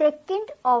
2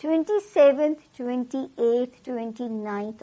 27, 28, 29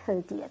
30,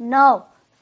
9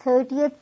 30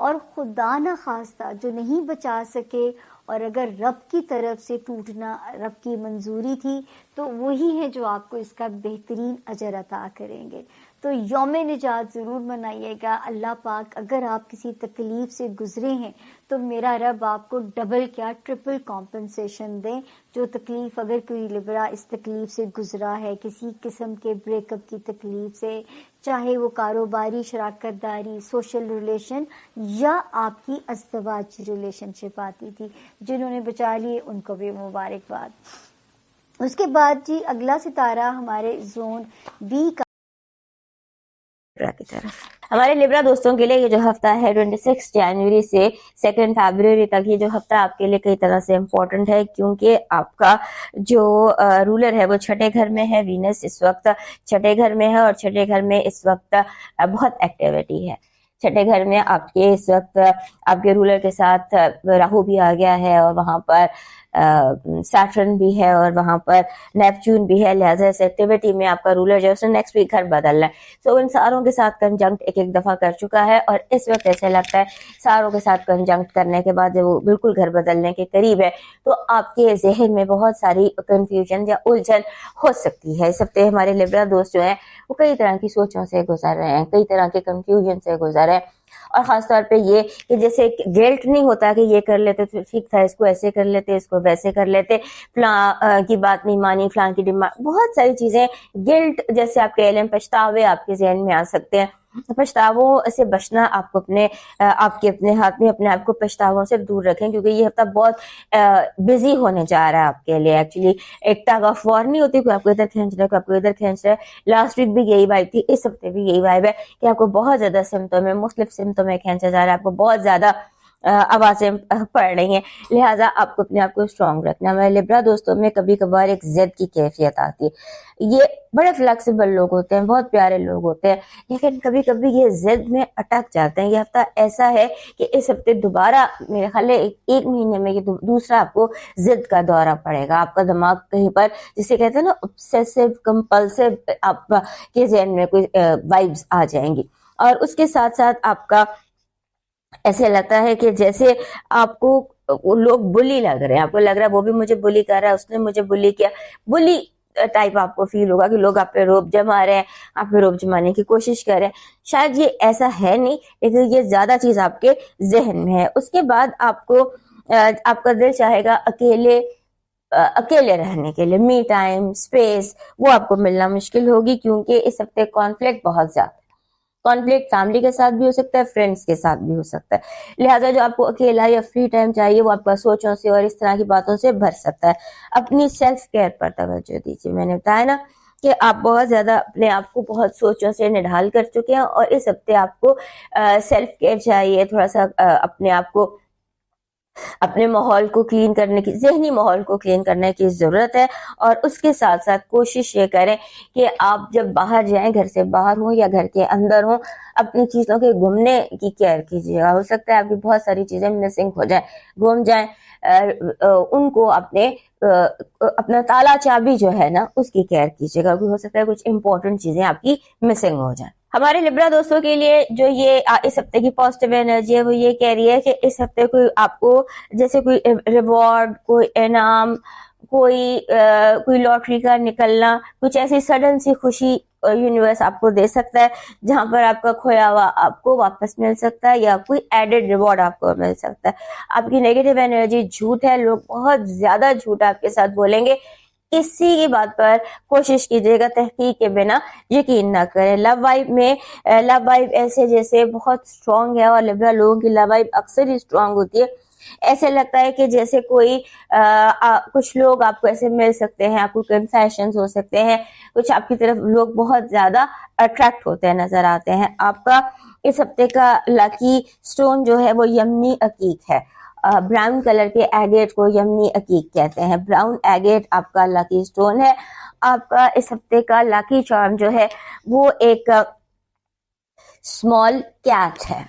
اور خدا نہ خواستہ جو نہیں بچا سکے، اور اگر رب کی طرف سے ٹوٹنا رب کی منظوری تھی تو وہی ہے جو آپ کو اس کا بہترین اجر عطا کریں گے. تو یوم نجات ضرور منائیے گا. اللہ پاک اگر آپ کسی تکلیف سے گزرے ہیں تو میرا رب آپ کو ڈبل کیا ٹرپل کمپنسیشن دیں. جو تکلیف اگر کوئی لبرا اس تکلیف سے گزرا ہے، کسی قسم کے بریک اپ کی تکلیف سے، چاہے وہ کاروباری شراکت داری، سوشل ریلیشن یا آپ کی ازدواجی ریلیشن شپ آتی تھی، جنہوں نے بچا لیے ان کو بھی مبارکباد. اس کے بعد جی اگلا ستارہ ہمارے زون بی کا کی طرف. ہمارے لبرا دوستوں کے لیے یہ جو ہفتہ ہے 26 جنوری سے 2 فیبروری تک، یہ جو ہفتہ آپ کے لیے کئی طرح سے امپورٹنٹ ہے، کیونکہ آپ کا جو رولر ہے وہ چھٹے گھر میں ہے. وینس اس وقت چھٹے گھر میں ہے، اور چھٹے گھر میں اس وقت بہت ایکٹیویٹی ہے. چھٹے گھر میں آپ کے اس وقت آپ کے رولر کے ساتھ راہو بھی آ گیا ہے، اور وہاں پر سیٹرن بھی ہے، اور وہاں پر نیپچون بھی ہے. لہٰذا اس ایکٹیویٹی میں آپ کا رولر جو ہے اس نے نیکسٹ ویک گھر بدلنا ہے. سو ان ساروں کے ساتھ کنجنکٹ ایک دفعہ کر چکا ہے، اور اس وقت ایسے لگتا ہے ساروں کے ساتھ کنجنکٹ کرنے کے بعد جب وہ بالکل گھر بدلنے کے قریب ہے تو آپ کے ذہن میں بہت ساری کنفیوژن یا الجھن ہو سکتی ہے. اس ہفتے ہمارے لبرا دوست جو ہیں وہ کئی طرح کی سوچوں سے گزر رہے ہیں، کئی طرح کے کنفیوژن سے گزر رہے ہیں، اور خاص طور پہ یہ کہ جیسے گلٹ نہیں ہوتا کہ یہ کر لیتے تو ٹھیک تھا، اس کو ایسے کر لیتے، اس کو ویسے کر لیتے، فلاں کی بات نہیں مانی، فلاں کی ڈیمانڈ، بہت ساری چیزیں گلٹ جیسے آپ کہہ لیں، پچھتاوے آپ کے ذہن میں آ سکتے ہیں. پچھتاووں سے بچنا آپ کو آپ کے اپنے ہاتھ میں، اپنے آپ کو پچھتاووں سے دور رکھیں، کیونکہ یہ ہفتہ بہت بزی ہونے جا رہا ہے آپ کے لیے. ایکچولی ایک ٹگ آف وار نہیں ہوتی، کوئی آپ کو ادھر کھینچ رہا ہے، کوئی آپ کو ادھر کھینچ رہا ہے. لاسٹ ویک بھی یہی وائب تھی، اس ہفتے بھی یہی وائب ہے کہ آپ کو بہت زیادہ سمتوں میں، مختلف سمتوں میں کھینچا جا رہا ہے، آپ کو بہت زیادہ آوازیں پڑ رہی ہیں. لہٰذا آپ کو اپنے آپ کو اسٹرانگ رکھنا. ہمارے لبرا دوستوں میں کبھی کبھار ایک ضد کی کیفیت آتی ہے. یہ بڑے فلیکسیبل لوگ ہوتے ہیں، بہت پیارے لوگ ہوتے ہیں، لیکن کبھی کبھی یہ ضد میں اٹک جاتے ہیں. یہ ہفتہ ایسا ہے کہ اس ہفتے دوبارہ میرے خیال ہے ایک مہینے میں یہ دوسرا آپ کو ضد کا دورہ پڑے گا. آپ کا دماغ کہیں پر جسے کہتے ہیں نا obsessive compulsive، آپ کے ذہن میں کوئی وائبز آ جائیں گی، اور اس کے ساتھ ساتھ آپ کا ایسے لگتا ہے کہ جیسے آپ کو لوگ بلی لگ رہے ہیں، آپ کو لگ رہا ہے وہ بھی مجھے بلی کر رہا ہے، اس نے مجھے بلی کیا، بلی ٹائپ آپ کو فیل ہوگا کہ لوگ آپ پہ روب جما رہے ہیں، آپ پہ روب جمانے کی کوشش کر رہے ہیں. شاید یہ ایسا ہے نہیں، لیکن یہ زیادہ چیز آپ کے ذہن میں ہے. اس کے بعد آپ کا دل چاہے گا اکیلے رہنے کے لیے، می ٹائم، اسپیس، وہ آپ کو ملنا مشکل ہوگی، کیونکہ اس ہفتے کانفلکٹ بہت زیادہ. کانفلکٹ فیملی کے ساتھ بھی ہو سکتا ہے، فرینڈس کے ساتھ بھی ہو سکتا ہے. لہٰذا جو آپ کو اکیلا یا فری ٹائم چاہیے وہ آپ کا سوچوں سے اور اس طرح کی باتوں سے بھر سکتا ہے. اپنی سیلف کیئر پر توجہ دیجیے. میں نے بتایا نا کہ آپ بہت زیادہ اپنے آپ کو بہت سوچوں سے نڈھال کر چکے ہیں، اور اس ہفتے آپ کو سیلف کیئر چاہیے. تھوڑا سا اپنے آپ کو، اپنے ماحول کو کلین کرنے کی، ذہنی ماحول کو کلین کرنے کی ضرورت ہے. اور اس کے ساتھ ساتھ کوشش یہ کریں کہ آپ جب باہر جائیں، گھر سے باہر ہوں یا گھر کے اندر ہوں، اپنی چیزوں کے گمنے کی کیئر کیجیے. ہو سکتا ہے آپ کی بہت ساری چیزیں مسنگ ہو جائیں، گم جائیں، ان کو اپنا تالا چابی جو ہے نا اس کی کیئر کیجیے گا. ہو سکتا ہے کچھ امپورٹنٹ چیزیں آپ کی مسنگ ہو جائیں. ہمارے لبرا دوستوں کے لیے جو یہ اس ہفتے کی پازیٹیو انرجی ہے وہ یہ کہہ رہی ہے کہ اس ہفتے کوئی آپ کو جیسے کوئی ریوارڈ، کوئی انعام، کوئی لاٹری کا نکلنا، کچھ ایسی سڈن سی خوشی یونیورس آپ کو دے سکتا ہے، جہاں پر آپ کا کھویا ہوا آپ کو واپس مل سکتا ہے، یا کوئی ایڈڈ ریوارڈ آپ کو مل سکتا ہے. آپ کی نیگیٹو انرجی جھوٹ ہے، لوگ بہت زیادہ جھوٹ آپ کے ساتھ بولیں گے. کسی کی بات پر کوشش کیجیے گا تحقیق کے بنا یقین نہ کریں. لو وائب ایسے جیسے بہت اسٹرانگ ہے، اور لبرا لوگوں کی لو وائب اکثر ہی اسٹرانگ ہوتی ہے. ایسے لگتا ہے کہ جیسے کچھ لوگ آپ کو ایسے مل سکتے ہیں، آپ کو کنفیشنز ہو سکتے ہیں، کچھ آپ کی طرف لوگ بہت زیادہ اٹریکٹ ہوتے ہیں، نظر آتے ہیں. آپ کا اس ہفتے کا لکی سٹون جو ہے وہ یمنی عقیق ہے. براؤن کلر کے ایگیٹ کو یمنی عقیق کہتے ہیں. براؤن ایگیٹ آپ کا لکی سٹون ہے. آپ کا اس ہفتے کا لکی چارم جو ہے وہ ایک اسمال کیٹ ہے.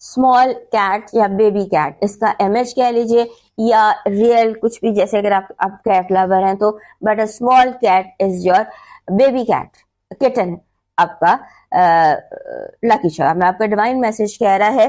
اسمال کیٹ یا بیبی کیٹ، اس کا امیج کہہ لیجیے یا ریئل کچھ بھی، جیسے اگر آپ کیٹ لور ہیں تو، but a small cat is your baby cat, kitten آپ کا لکی چارم. آپ کا ڈیوائن میسج کہہ رہا ہے